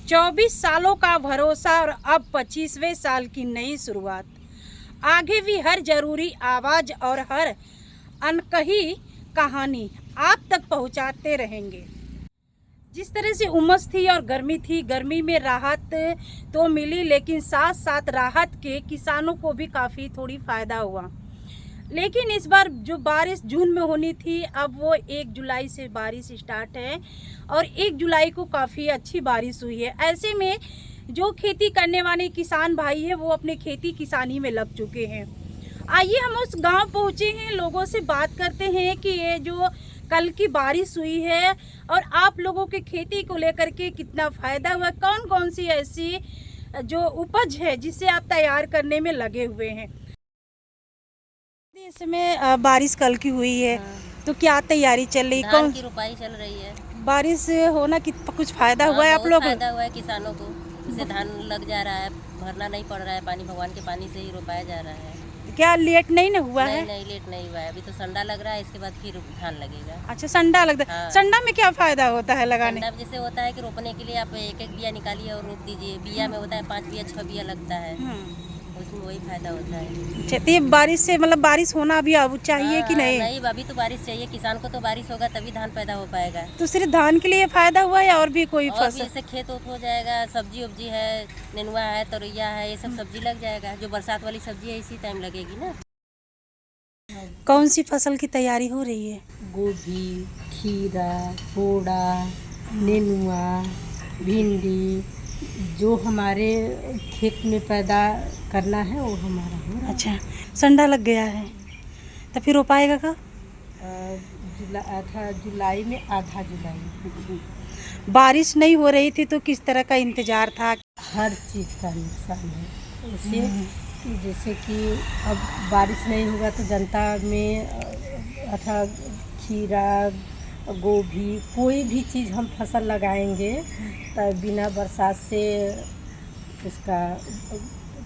24 सालों का भरोसा और अब 25वें साल की नई शुरुआत। आगे भी हर जरूरी आवाज और हर अनकही कहानी आप तक पहुंचाते रहेंगे। जिस तरह से उमस थी और गर्मी में राहत तो मिली, लेकिन साथ साथ राहत के किसानों को भी काफ़ी थोड़ी फ़ायदा हुआ। लेकिन इस बार जो बारिश जून में होनी थी, अब वो 1 जुलाई से बारिश स्टार्ट है और 1 जुलाई को काफ़ी अच्छी बारिश हुई है। ऐसे में जो खेती करने वाले किसान भाई हैं वो अपने खेती किसानी में लग चुके हैं। आइए हम उस गांव पहुंचे हैं, लोगों से बात करते हैं कि ये जो कल की बारिश हुई है और आप लोगों के खेती को लेकर के कितना फ़ायदा हुआ, कौन कौन सी ऐसी जो उपज है जिसे आप तैयार करने में लगे हुए हैं। इसमें बारिश कल की हुई है। हाँ। तो क्या तैयारी चल रही, धान कौन की रुपाई चल रही है। बारिश होना कि कुछ फायदा हुआ है आप बहुत लोग? फायदा हुआ है किसानों को। इससे धान लग जा रहा है, भरना नहीं पड़ रहा है, पानी भगवान के पानी से ही रोपाया जा रहा है। क्या लेट नहीं ना हुआ नहीं है? नहीं, लेट नहीं हुआ है। अभी तो संडा लग रहा है, इसके बाद फिर धान लगेगा। अच्छा, संडा लगता है। हाँ। संडा में क्या फायदा होता है लगाने? संडा जैसे होता है कि रोपने के लिए आप एक एक बिया निकालिए और रोप दीजिए। बिया में होता है 5 बिया 6 बिया लगता है, उसमें वही फायदा होता है। अच्छा, तो ये बारिश से मतलब बारिश होना भी अब चाहिए कि नहीं? नहीं, अभी तो बारिश चाहिए किसान को। तो बारिश होगा तभी धान पैदा हो पाएगा। तो सिर्फ धान के लिए फायदा हुआ है या और भी कोई और भी फसल? इससे खेत उत हो जाएगा, सब्जी उब्जी है, नेनुआ है, तोरैया है, ये सब सब्जी लग जाएगा। जो बरसात वाली सब्जी है इसी टाइम लगेगी ना। कौन सी फसल की तैयारी हो रही है? गोभी, खीरा, पोड़ा, नेनुआ, भिंडी, जो हमारे खेत में पैदा करना है वो हमारा हो रहा है। अच्छा, संडा लग गया है तो फिर रोपाएगा कब? आधा जुलाई में, आधा जुलाई। बारिश नहीं हो रही थी तो किस तरह का इंतजार था? हर चीज़ का नुकसान है इससे। जैसे कि अब बारिश नहीं होगा तो जनता में अथा खीरा, गोभी, कोई भी चीज़ हम फसल लगाएंगे तो बिना बरसात से उसका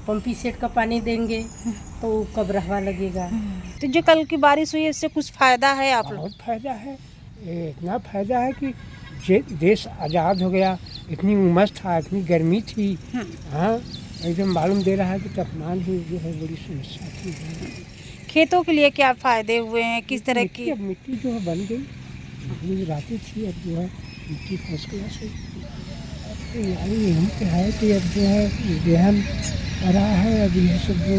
पंपी सेट का पानी देंगे तो कब रहवा लगेगा। तो जो कल की बारिश हुई है इससे कुछ फायदा है आप लोग? बहुत फायदा है। ये इतना फायदा है कि देश आज़ाद हो गया। इतनी उमस था, इतनी गर्मी थी। हाँ, एकदम मालूम दे रहा है कि तापमान ही जो है बड़ी समस्या थी। खेतों के लिए क्या फायदे हुए हैं, किस तरह की? अब मिट्टी जो है बन गई, मिट्टी रहती थी, अब जो है मिट्टी फर्स्ट क्लास हो। तो यही तो है कि अब जो है गेहूँ आ रहा है, अब यह सब जो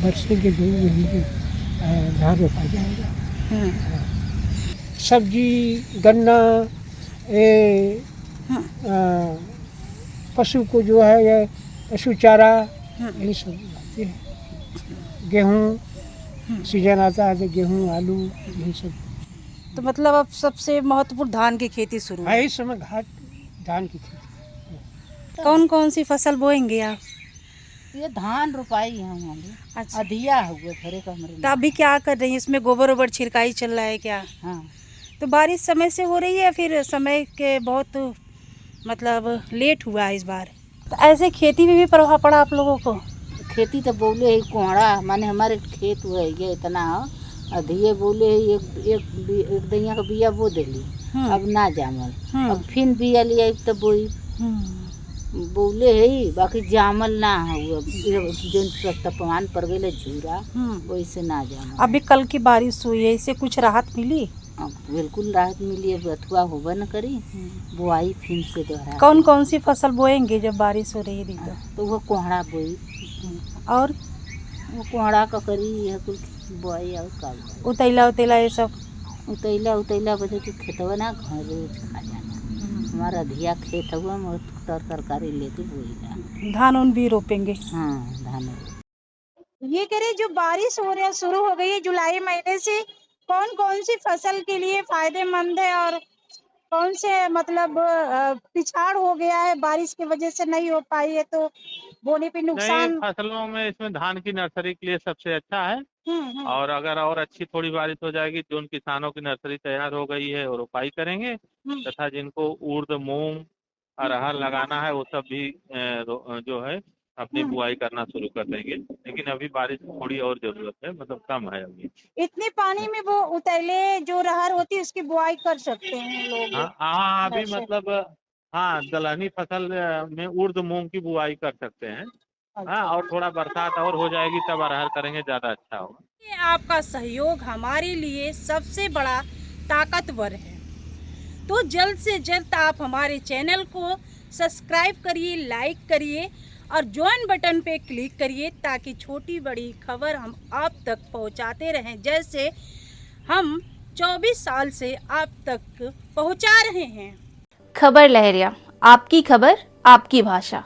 बरसेंगे जो यही धान रोपा जाएगा। सब्जी, गन्ना, पशु को जो है ये पशु चारा, यही सब उगाते हैं। गेहूँ सीजन आता है तो गेहूँ, आलू, यही सब। तो मतलब अब सबसे महत्वपूर्ण धान की खेती शुरू है। इस समय धान की खेती। कौन कौन सी फसल बोएंगे आप? ये धान रोपाई है हमारे। अच्छा, अधिया हुआ घरे का हमारे। तो अभी क्या कर रही है? इसमें गोबर वोबर छिड़काई चल रहा है क्या? हाँ, तो बारिश समय से हो रही है या फिर समय के बहुत मतलब लेट हुआ है इस बार? तो ऐसे खेती में भी प्रभाव पड़ा आप लोगों को? खेती तो बोले है कोहड़ा, माने हमारे खेत हुआ है ये इतना अधिये बोले है। एक दैया का बिया बो देली, अब ना जामल। अब फिर बिया लिया तो बोई बोले है, बाकी जामल ना हुआ। जो तापमान पड़ गए झूरा, वैसे ना जामल। अभी कल की बारिश हुई है, इससे कुछ राहत मिली? बिल्कुल राहत मिली। अब अथवा होबा न करी, बुआई फिर से दोहरा। कौन कौन सी फसल बोएंगे जब बारिश हो रही थी तो वो कोहड़ा बोई, और वो कोहड़ा का करी है कुछ बुआई और का उतैला उतैला ये सब? उतैला बजे तो खेतवा ना घर रोज खा जाना। हमारा अधिया खेत हुआ, हम तरकारी लेके बोईला। धान उन भी रोपेंगे? हाँ, धान। ये करे जो बारिश हो रहा शुरू हो गई है जुलाई महीने से, कौन कौन सी फसल के लिए फायदेमंद है और कौन से मतलब पिछाड़ हो गया है बारिश की वजह से नहीं हो पाई है तो बोने पे नहीं, नुकसान? फसलों में इसमें धान की नर्सरी के लिए सबसे अच्छा है। और अगर और अच्छी थोड़ी बारिश हो जाएगी तो उन किसानों की नर्सरी तैयार हो गई है और रोपाई करेंगे, तथा जिनको उर्द, मूंग, अरहर लगाना है वो सब भी जो है अपनी बुआई करना शुरू कर देंगे। लेकिन अभी बारिश थोड़ी और जरूरत है, मतलब कम है अभी। इतने पानी में वो उतैले जो रहर होती है उसकी बुआई कर सकते हैं लोग? हाँ हाँ, अभी अच्छा। मतलब हाँ, दलहनी फसल में उर्द मूंग की बुआई कर सकते हैं। हाँ, और थोड़ा बरसात और हो जाएगी तब अरहर करेंगे, ज्यादा अच्छा होगा। ये आपका सहयोग हमारे लिए सबसे बड़ा ताकतवर है। तो जल्द से जल्द आप हमारे चैनल को सब्सक्राइब करिए, लाइक करिए और ज्वाइन बटन पे क्लिक करिए ताकि छोटी बड़ी खबर हम आप तक पहुंचाते रहें, जैसे हम 24 साल से आप तक पहुंचा रहे हैं। खबर लहरिया, आपकी खबर आपकी भाषा।